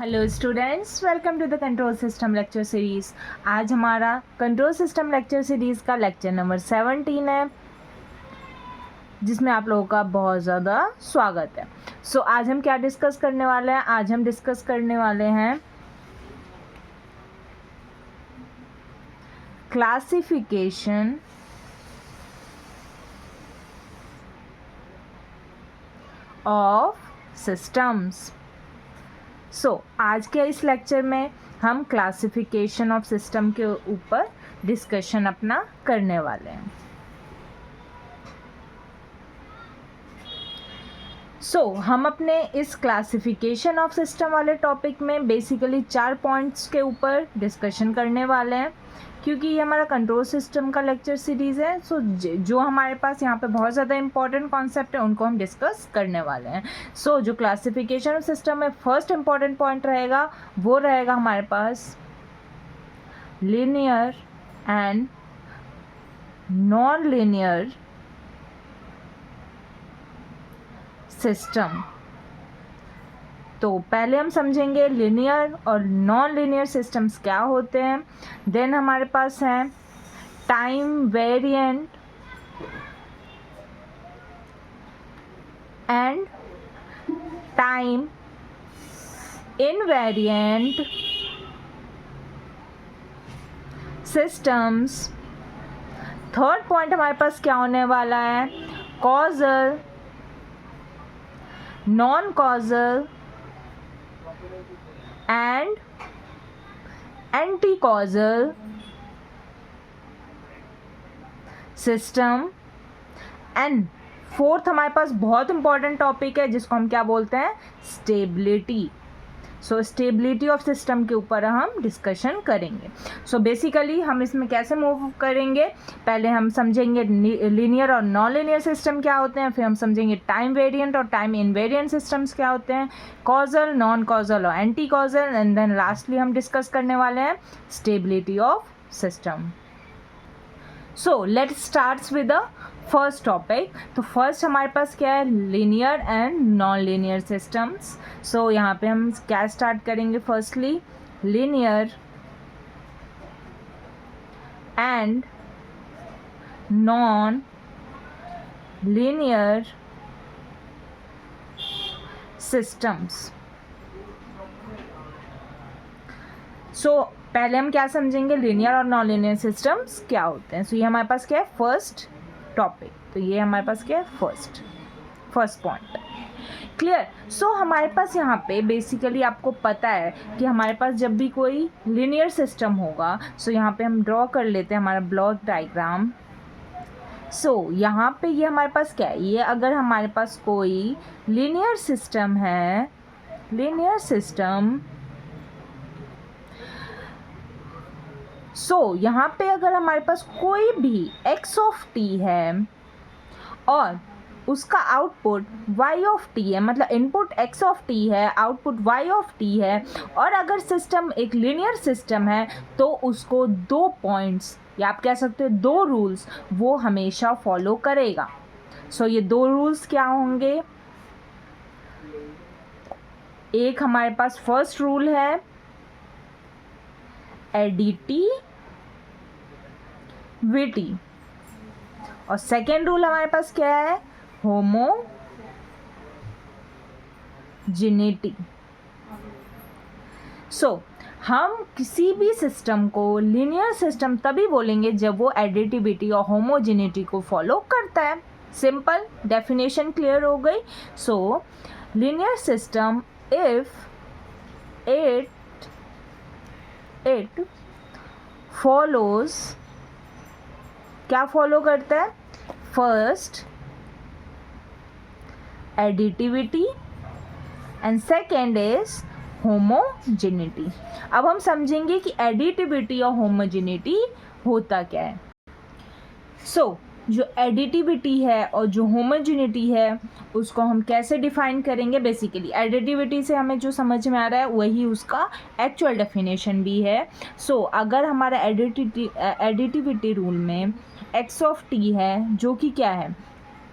Hello students, welcome to the control system lecture series. आज हमारा control system lecture series का lecture number 17 है, जिसमें आप लोगों का बहुत ज़्यादा स्वागत है। आज हम क्या डिस्कस करने वाले हैं? आज हम डिस्कस करने वाले हैं क्लासिफिकेशन ऑफ सिस्टम्स। आज के इस लेक्चर में हम क्लासिफिकेशन ऑफ सिस्टम के ऊपर डिस्कशन अपना करने वाले हैं। हम अपने इस क्लासिफिकेशन ऑफ सिस्टम वाले टॉपिक में बेसिकली 4 पॉइंट्स के ऊपर डिस्कशन करने वाले हैं, क्योंकि ये हमारा कंट्रोल सिस्टम का लेक्चर सीरीज़ है। जो हमारे पास यहाँ पे बहुत ज़्यादा इंपॉर्टेंट कॉन्सेप्ट है उनको हम डिस्कस करने वाले हैं। जो क्लासिफिकेशन ऑफ सिस्टम में फर्स्ट इंपॉर्टेंट पॉइंट रहेगा वो रहेगा हमारे पास linear and non linear system. तो पहले हम समझेंगे लीनियर और नॉन लीनियर सिस्टम्स क्या होते हैं। देन हमारे पास है time variant and time invariant systems. Third point हमारे पास क्या होने वाला है? Causal, non causal and anti causal system. And fourth हमारे पास बहुत इंपॉर्टेंट टॉपिक है जिसको हम क्या बोलते हैं? स्टेबिलिटी। स्टेबिलिटी ऑफ सिस्टम के ऊपर हम डिस्कशन करेंगे। बेसिकली हम इसमें कैसे मूव करेंगे? पहले हम समझेंगे लीनियर और नॉन लीनियर सिस्टम क्या होते हैं, फिर हम समझेंगे टाइम वेरिएंट और टाइम इनवेरिएंट सिस्टम्स क्या होते हैं, कॉजल, नॉन कॉजल और anti causal, and then lastly हम डिस्कस करने वाले हैं stability of system. Let's start with the first topic. तो फर्स्ट हमारे पास क्या है? Linear and non linear systems. यहाँ पे हम क्या स्टार्ट करेंगे? Firstly linear and non linear systems. पहले हम क्या समझेंगे? लीनियर और नॉन लीनियर सिस्टम्स क्या होते हैं। ये हमारे पास क्या है? First topic. तो ये हमारे पास क्या है? First point. क्लियर? हमारे पास यहाँ पे बेसिकली आपको पता है कि हमारे पास जब भी कोई लीनियर सिस्टम होगा, यहाँ पे हम ड्रॉ कर लेते हैं हमारा ब्लॉक डायग्राम। यहाँ पे ये हमारे पास क्या है? ये अगर हमारे पास कोई लीनियर सिस्टम है, लीनियर सिस्टम, यहाँ पे अगर हमारे पास कोई भी x ऑफ t है और उसका आउटपुट y ऑफ t है, मतलब इनपुट x ऑफ t है, आउटपुट y ऑफ t है, और अगर सिस्टम एक लीनियर सिस्टम है तो उसको 2 पॉइंट्स या आप कह सकते हो 2 रूल्स वो हमेशा फॉलो करेगा। ये 2 रूल्स क्या होंगे? एक हमारे पास फर्स्ट रूल है एडिटिविटी और सेकेंड रूल हमारे पास क्या है? होमोजेनिटी। हम किसी भी सिस्टम को लीनियर सिस्टम तभी बोलेंगे जब वो एडिटिविटी और होमोजेनिटी को फॉलो करता है। सिंपल, डेफिनेशन क्लियर हो गई। Linear system if it follows, क्या फॉलो करता है? First additivity and second is homogeneity. अब हम समझेंगे कि एडिटिविटी और होमोजेनिटी होता क्या है। जो एडिटिविटी है और जो होमोजेनिटी है उसको हम कैसे डिफाइन करेंगे? बेसिकली एडिटिविटी से हमें जो समझ में आ रहा है वही उसका एक्चुअल डेफिनेशन भी है। अगर हमारा एडिटिविटी रूल में x ऑफ t है, जो कि क्या है?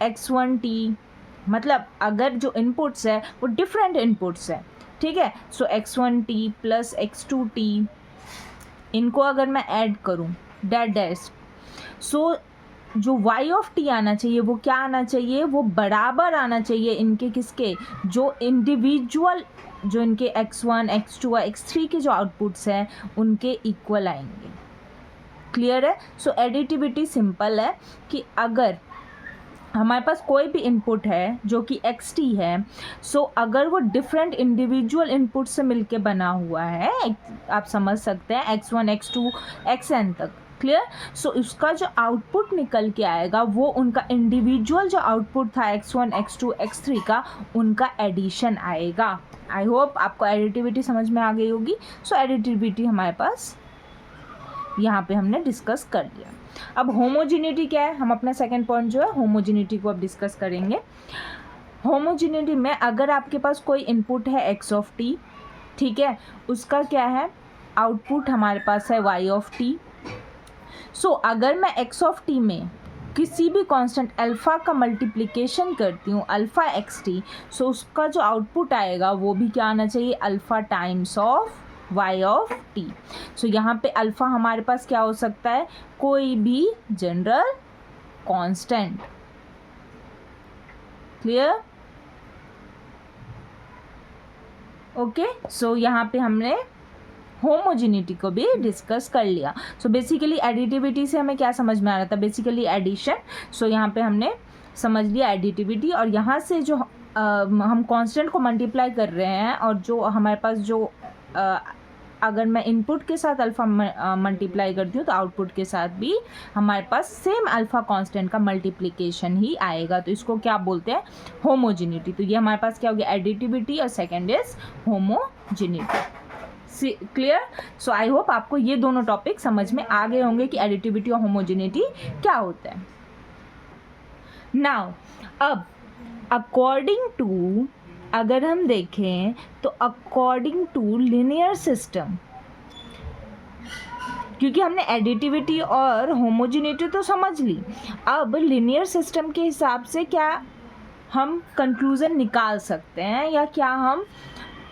x1t, मतलब अगर जो इनपुट्स है वो डिफरेंट इनपुट्स है ठीक है। सो x1t प्लस x2t, इनको अगर मैं ऐड करूँ डैश, सो जो y ऑफ t आना चाहिए वो क्या आना चाहिए, वो बराबर आना चाहिए इनके किसके, जो इंडिविजुअल जो इनके x1 x2 और x3 के जो आउटपुट्स हैं उनके इक्वल आएंगे। क्लियर है। सो एडिटिविटी सिंपल है कि अगर हमारे पास कोई भी इनपुट है जो कि xt है, सो अगर वो डिफरेंट इंडिविजुअल इनपुट से मिलके बना हुआ है, आप समझ सकते हैं x1 x2 xn तक, क्लियर। सो उसका जो आउटपुट निकल के आएगा वो उनका इंडिविजुअल जो आउटपुट था x1 x2 x3 का, उनका एडिशन आएगा। आई होप आपको एडिटिविटी समझ में आ गई होगी। सो एडिटिविटी हमारे पास यहाँ पे हमने डिस्कस कर लिया। अब होमोजिनिटी क्या है, हम अपना सेकंड पॉइंट जो है होमोजिनिटी को अब डिस्कस करेंगे। होमोजिनिटी में अगर आपके पास कोई इनपुट है x ऑफ t, ठीक है, उसका क्या है आउटपुट हमारे पास है y ऑफ t। सो अगर मैं x ऑफ t में किसी भी कांस्टेंट अल्फ़ा का मल्टीप्लिकेशन करती हूँ अल्फ़ा xt, सो उसका जो आउटपुट आएगा वो भी क्या आना चाहिए, alpha times of y of t। सो यहाँ पे अल्फ़ा हमारे पास क्या हो सकता है, कोई भी general constant. Clear, okay. So यहाँ पे हमने होमोजिनिटी को भी डिस्कस कर लिया। सो बेसिकली एडिटिविटी से हमें क्या समझ में आ रहा था, बेसिकली एडिशन। सो यहाँ पे हमने समझ लिया एडिटिविटी, और यहाँ से जो हम कांस्टेंट को मल्टीप्लाई कर रहे हैं और जो हमारे पास जो अगर मैं इनपुट के साथ अल्फ़ा मल्टीप्लाई करती हूँ तो आउटपुट के साथ भी हमारे पास सेम अल्फ़ा कांस्टेंट का मल्टीप्लिकेशन ही आएगा, तो इसको क्या बोलते हैं, होमोजिनिटी। तो ये हमारे पास क्या हो गया, एडिटिविटी, और second is homogeneity. Clear. So I hope आपको ये दोनों टॉपिक समझ में आ गए होंगे कि एडिटिविटी और होमोजिनिटी क्या होता है। नाउ अब अकॉर्डिंग टू, अगर हम देखें तो अकॉर्डिंग टू लिनियर सिस्टम, क्योंकि हमने एडिटिविटी और होमोजिनिटी तो समझ ली, अब लिनियर सिस्टम के हिसाब से क्या हम कंक्लूज़न निकाल सकते हैं या क्या हम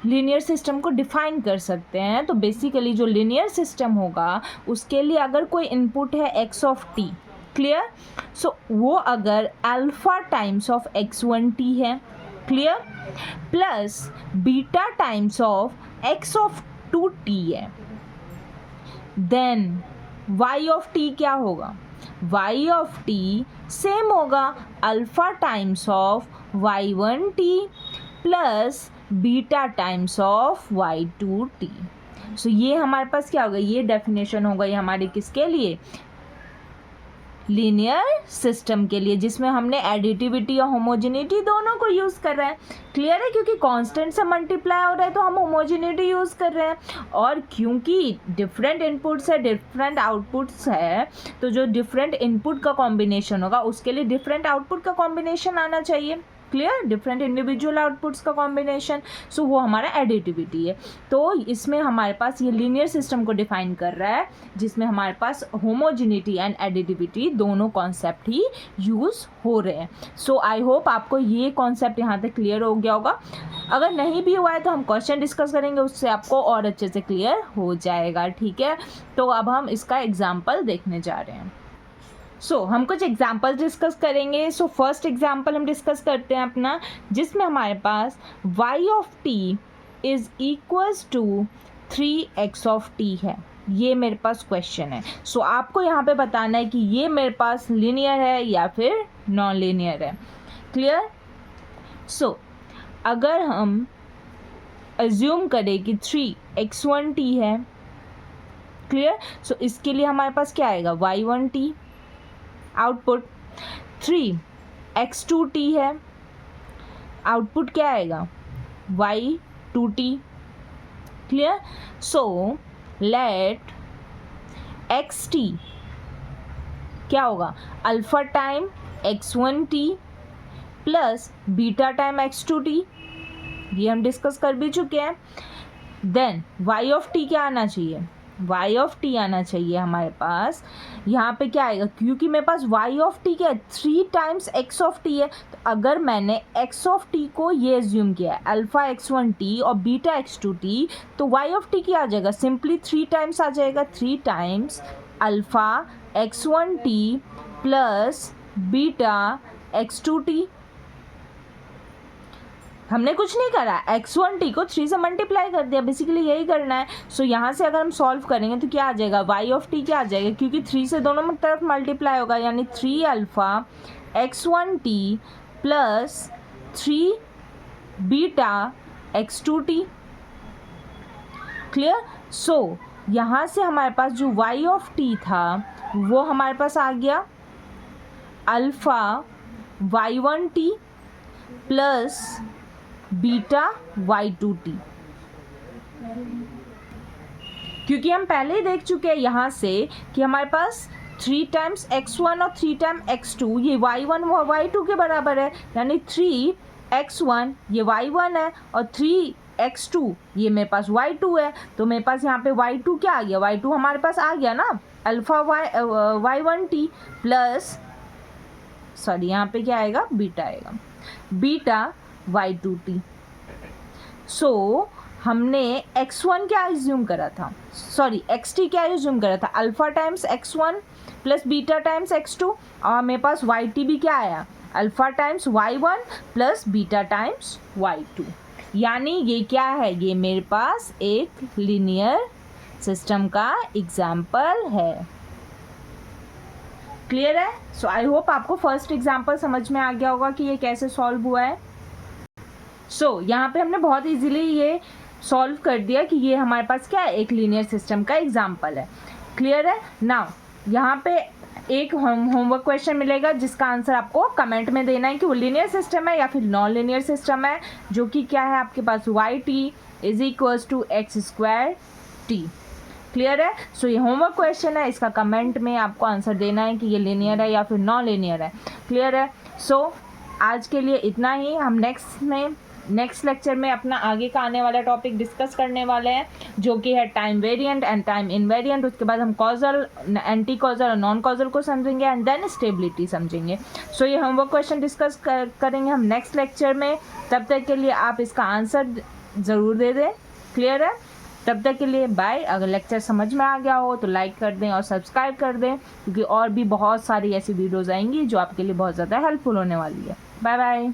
लीनियर सिस्टम को डिफाइन कर सकते हैं। तो बेसिकली जो लीनियर सिस्टम होगा उसके लिए अगर कोई इनपुट है x ऑफ t, क्लियर, सो वो अगर अल्फ़ा टाइम्स ऑफ x1t है, clear, plus beta times of x of 2t है, देन y ऑफ t क्या होगा, y ऑफ t सेम होगा alpha times of y1t plus beta times of y2t। सो ये हमारे पास क्या होगा, ये डेफिनेशन हो गई हमारी किसके लिए, लीनियर सिस्टम के लिए, जिसमें हमने एडिटिविटी और होमोजिनिटी दोनों को यूज़ कर रहे हैं। क्लियर है, क्योंकि कांस्टेंट से मल्टीप्लाई हो रहा है तो हम होमोजिनिटी यूज़ कर रहे हैं, और क्योंकि डिफरेंट इनपुट्स है डिफरेंट आउटपुट्स है, तो जो डिफरेंट इनपुट का कॉम्बिनेशन होगा उसके लिए डिफरेंट आउटपुट का कॉम्बिनेशन आना चाहिए। क्लियर, डिफरेंट इंडिविजुअल आउटपुट्स का कॉम्बिनेशन, सो वो हमारा एडिटिविटी है। तो इसमें हमारे पास ये लीनियर सिस्टम को डिफाइन कर रहा है, जिसमें हमारे पास होमोजिनिटी एंड एडिटिविटी दोनों कॉन्सेप्ट ही यूज़ हो रहे हैं। सो आई होप आपको ये कॉन्सेप्ट यहाँ तक क्लियर हो गया होगा। अगर नहीं भी हुआ है तो हम क्वेश्चन डिस्कस करेंगे, उससे आपको और अच्छे से क्लियर हो जाएगा। ठीक है, तो अब हम इसका एग्जाम्पल देखने जा रहे हैं। हम कुछ एग्जाम्पल डिस्कस करेंगे। फर्स्ट एग्जाम्पल हम डिस्कस करते हैं अपना, जिसमें हमारे पास y of t is equals to 3x of t है। ये मेरे पास क्वेश्चन है। आपको यहाँ पे बताना है कि ये मेरे पास लीनियर है या फिर नॉन लीनियर है। क्लियर। अगर हम एज्यूम करें कि 3x1t है, क्लियर, इसके लिए हमारे पास क्या आएगा, y1t, आउटपुट 3x2t है, आउटपुट क्या आएगा, y2t। क्लियर। लेट xt क्या होगा, alpha time x1t plus beta time x2t, ये हम डिस्कस कर भी चुके हैं। देन y ऑफ t क्या आना चाहिए, y ऑफ टी आना चाहिए हमारे पास। यहाँ पे क्या आएगा, क्योंकि मेरे पास y ऑफ टी क्या है, 3 टाइम्स x ऑफ टी है, तो अगर मैंने x ऑफ टी को ये एज्यूम किया है अल्फ़ा x1t और बीटा x2t, तो y ऑफ टी क्या आ जाएगा, सिंपली 3 टाइम्स आ जाएगा, 3 times alpha x1t plus beta x2t। हमने कुछ नहीं करा, x1t को 3 से मल्टीप्लाई कर दिया, बेसिकली यही करना है। सो यहाँ से अगर हम सॉल्व करेंगे तो क्या आ जाएगा, y ऑफ टी क्या आ जाएगा, क्योंकि 3 से दोनों तरफ मल्टीप्लाई होगा, यानी 3 alpha x1t plus 3 beta x2t। Clear. So यहाँ से हमारे पास जो y ऑफ टी था वो हमारे पास आ गया alpha y1t plus beta y2t, क्योंकि हम पहले ही देख चुके हैं यहाँ से कि हमारे पास 3 टाइम्स x1 और 3 टाइम x2 ये y1 व y2 के बराबर है, यानी 3x1 ये y1 है और 3x2 ये मेरे पास y2 है। तो मेरे पास यहाँ पे y2 क्या आ गया, y2 हमारे पास आ गया ना अल्फ़ा y1t प्लस, सॉरी यहाँ पे क्या आएगा, बीटा आएगा, बीटा y2t। सो हमने x1 क्या एज्यूम करा था, सॉरी xt क्या एज्यूम करा था, alpha times x1 plus beta times x2, और मेरे पास yt भी क्या आया, alpha times y1 plus beta times y2। यानी ये क्या है, ये मेरे पास एक लीनियर सिस्टम का एग्जाम्पल है। क्लियर है। सो आई होप आपको फर्स्ट एग्जाम्पल समझ में आ गया होगा कि ये कैसे सॉल्व हुआ है। सो यहाँ पे हमने बहुत इजीली ये सॉल्व कर दिया कि ये हमारे पास क्या है, एक लीनियर सिस्टम का एग्जाम्पल है। क्लियर है। नाउ यहाँ पे एक होमवर्क क्वेश्चन मिलेगा जिसका आंसर आपको कमेंट में देना है कि वो लीनियर सिस्टम है या फिर नॉन लीनियर सिस्टम है, जो कि क्या है आपके पास yt is equals to x²t। Clear है। सो ये होमवर्क क्वेश्चन है, इसका कमेंट में आपको आंसर देना है कि ये लीनियर है या फिर नॉन लीनियर है। क्लियर है। सो आज के लिए इतना ही। हम नेक्स्ट लेक्चर में अपना आगे का आने वाला टॉपिक डिस्कस करने वाले हैं, जो कि है time variant and time invariant. उसके बाद हम कॉजल, एंटी कॉजल और नॉन कॉजल को समझेंगे एंड देन स्टेबिलिटी समझेंगे। सो ये होमवर्क क्वेश्चन डिस्कस करेंगे हम नेक्स्ट लेक्चर में। तब तक के लिए आप इसका आंसर ज़रूर दे दें। क्लियर है। तब तक के लिए बाय। अगर लेक्चर समझ में आ गया हो तो लाइक कर दें और सब्सक्राइब कर दें, क्योंकि और भी बहुत सारी ऐसी वीडियोज़ आएंगी जो आपके लिए बहुत ज़्यादा हेल्पफुल होने वाली है। Bye bye.